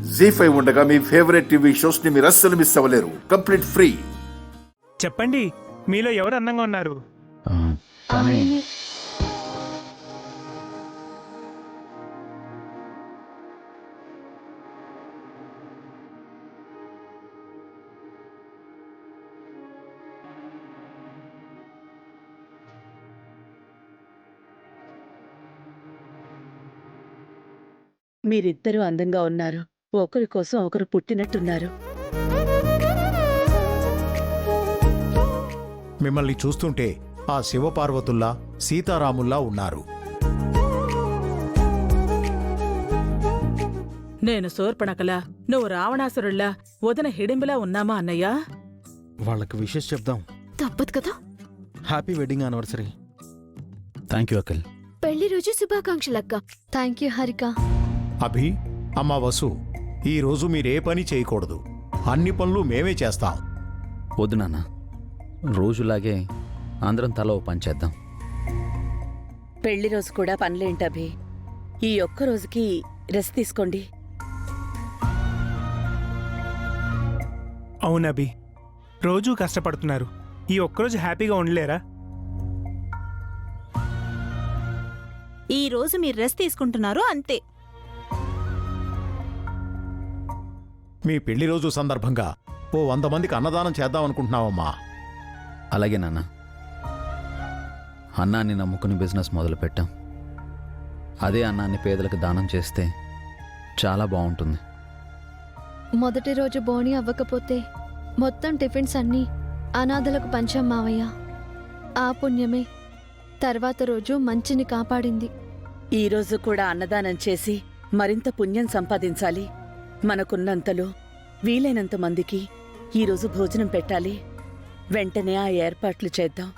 జీ5 ఉండగా మీ favourite TV shows ని మీరు అస్సలు మిస్ అవ్వలేరు. Complete free. చెప్పండి, మీలో ఎవరు అందంగా ఉన్నారు? మీరిద్దరూ అందంగా ఉన్నారు. ఒకరి కోసం ఒకరు పుట్టినట్టున్నారు. మిమ్మల్ని చూస్తుంటే ఆ శివపార్వతుల్లా సీతారాముల్లా ఉన్నారు. నేను శూర్పణఖలా, నువ్వు రావణాసురుల్లా, వదిన హిడింబిలా ఉన్నామా అన్నయ్య? వాళ్ళకి విషెస్ చెప్దాం. తప్పదు కదా. Happy wedding anniversary. Thank you Akhil. పెళ్లి రోజు శుభాకాంక్షలక్క. Thank you Harika. అభి, అమ్మ వసు, ఈరోజు మీరే పని చేయకూడదు. అన్ని పనులు మేమే చేస్తాం. వద్దు నాన్న, రోజులాగే అందరం తల ఓ పని చేద్దాం. పెళ్లి రోజు కూడా పనులేంటభి? ఈ ఒక్క రోజుకి రెస్ట్ తీసుకోండి. అవునబి, రోజూ కష్టపడుతున్నారు. ఈ ఒక్కరోజు హ్యాపీగా ఉండలేరా? ఈ రోజు మీరు రెస్ట్ తీసుకుంటున్నారు అంతే. మీ పెళ్లి రోజు సందర్భంగా ఓ 100 మందికి అన్నదానం చేద్దామనుకుంటున్నావమ్మా. అలాగే నాన్న. అన్నాన్ని నమ్ముకుని బిజినెస్ మొదలుపెట్టాం. అదే అన్నాన్ని పేదలకు దానం చేస్తే చాలా బాగుంటుంది. మొదటి రోజు బోణి అవ్వకపోతే మొత్తం టిఫిన్స్ అన్నీ అనాథలకు పంచాం మావయ్య. ఆ పుణ్యమే తర్వాత రోజు మంచిని కాపాడింది. ఈ రోజు కూడా అన్నదానం చేసి మరింత పుణ్యం సంపాదించాలి. మనకున్నంతలో వీలైనంత మందికి ఈరోజు భోజనం పెట్టాలి. వెంటనే ఆ ఏర్పాట్లు చేద్దాం.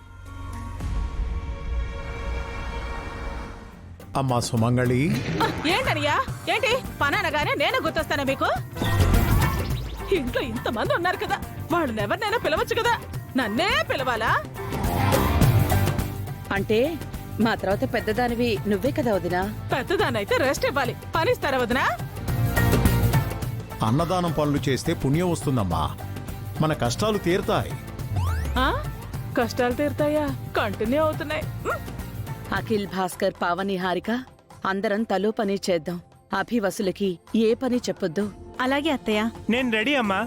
అమ్మా సుమంగళి. ఏంటనియా? ఏంటి పననగానే నేను గుర్తొస్తానా మీకు? ఇంట్లో ఇంతమంది ఉన్నారు కదా, వాళ్ళనెవరినైనా పిలవచ్చు కదా, నన్నే పిలవాలా? అంటే మా తర్వాత పెద్దదానివి నువ్వే కదా వదినా? పెద్దదానైతే రెస్ట్ ఇవ్వాలి. పనిస్తారా వదినా? అన్నదానం పనులు చేస్తే పుణ్యం వస్తుందమ్మా. మన కష్టాలు తీరుతాయి. కష్టాలు తీరుతాయా? కంటిన్యూ అవుతున్నాయి. అఖిల్, భాస్కర్, పావని, హారిక అందరం తలో పని చేద్దాం. అభివసులకి ఏ పని చెప్పొద్దు. అలాగే అత్తయ్య. నేను రెడీ అమ్మా.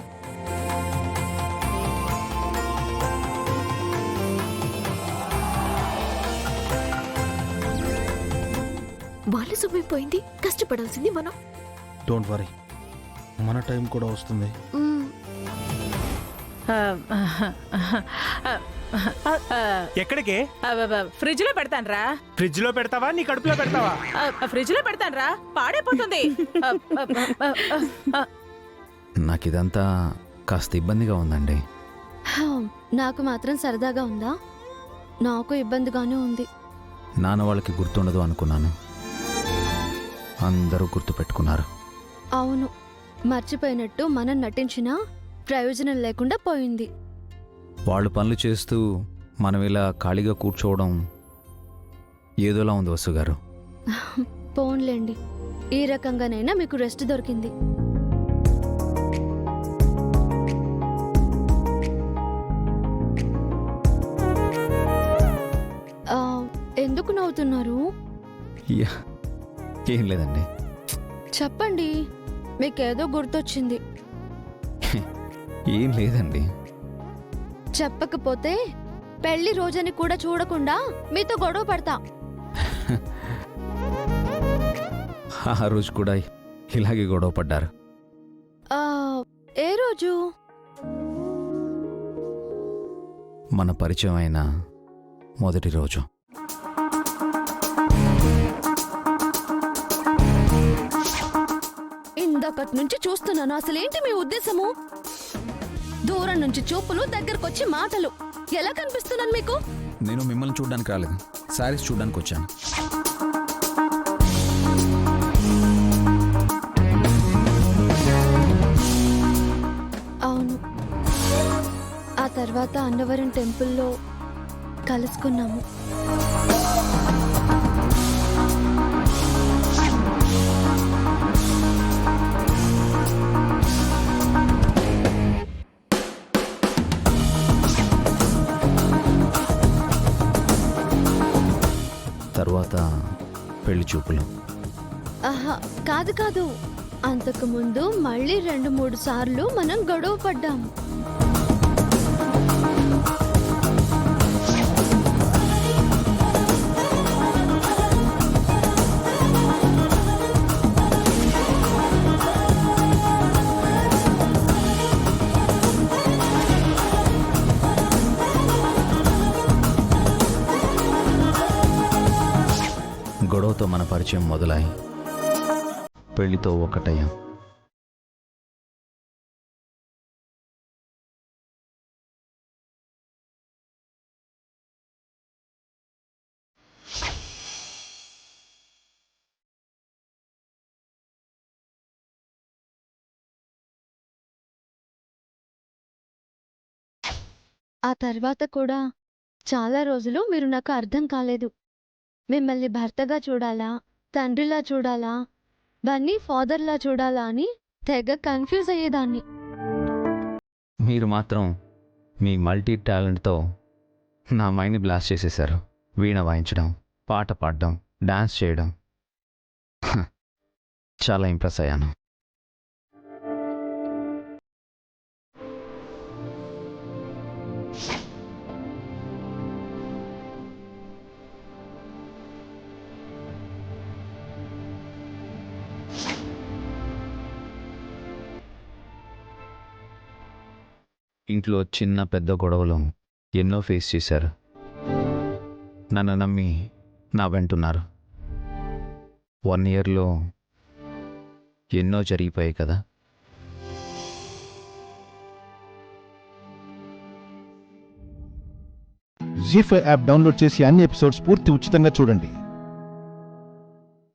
వాళ్ళ సమయం పోయింది, కష్టపడాల్సింది మనం. డోంట్ వరీ, మన టైం కూడా వస్తుంది. ఎక్కడికి? ఫ్రిడ్జ్ లో పెడతాన్రా. ఫ్రిడ్జ్ లో పెడతావా, నీ కడుపులో పెడతావా? ఫ్రిడ్జ్ లో పెడతాన్రా, పాడైపోతుంది. నాకిదంతా కాస్త ఇబ్బందిగా ఉందండి. నాకు మాత్రం సరదాగా ఉందా? నాకు ఇబ్బందిగానే ఉంది. నాన్న వాళ్ళకి గుర్తుండదు అనుకున్నాను. అందరూ గుర్తుపెట్టుకున్నారు. అవును, మర్చిపోయినట్టు మనం నటించినా ప్రయోజనం లేకుండా పోయింది. వాళ్ళు పనులు చేస్తూ మనం ఇలా ఖాళీగా కూర్చోవడం ఏదోలా ఉంది వసు గారు. పోన్లేండి, ఈ రకంగానైనా మీకు రెస్ట్ దొరికింది. ఎందుకు నవ్వుతున్నారు? ఏం లేదండి. చెప్పండి, మీకేదో గుర్తొచ్చింది. ఏం లేదండి. చెప్పకపోతే పెళ్లి రోజని కూడా చూడకుండా మీతో గొడవ పడతా. ఆ రోజు కూడా ఇలాగే గొడవ పడ్డారు. ఏ రోజు? మన పరిచయం అయిన మొదటి రోజు. ఇందాకటి నుంచి చూస్తున్నాను. అసలేంటి మీ ఉద్దేశము? దూరం నుంచి చూపులు, దగ్గరకొచ్చి మాటలు. ఎలా కనిపిస్తున్నాను మీకు? నేను మిమ్మల్ని చూడడానికి రాలేదు, శారీస్ చూడడానికి వచ్చాను. అవును, ఆ తర్వాత అన్నవరం టెంపుల్లో కలుసుకున్నాము. చూపులు. ఆహా, కాదు కాదు, అంతకు ముందు మళ్ళీ 2-3 సార్లు మనం గొడవ పడ్డాం. గొడవతో మన పరిచయం మొదలై పెళ్లితో ఒకటయ్యాం. ఆ తర్వాత కూడా చాలా రోజులు మీరు నాకు అర్థం కాలేదు. మిమ్మల్ని భర్తగా చూడాలా, తండ్రిలా చూడాలా, బన్నీ ఫాదర్లా చూడాలా అని తెగ కన్ఫ్యూజ్ అయ్యేదాన్ని. మీరు మాత్రం మీ మల్టీ టాలెంట్తో నా మైండ్ని బ్లాస్ట్ చేసేశారు. వీణ వాయించడం, పాట పాడడం, డాన్స్ చేయడం, చాలా ఇంప్రెస్ అయ్యాను. ఇంట్లో చిన్న పెద్ద గొడవలు ఎన్నో ఫేస్ చేశారు. నన్ను నమ్మి నా వెంటున్నారు. 1 ఇయర్లో ఎన్నో జరిగిపోయాయి కదా. జీ5 యాప్ డౌన్లోడ్ చేసి అన్ని ఎపిసోడ్స్ పూర్తి ఉచితంగా చూడండి.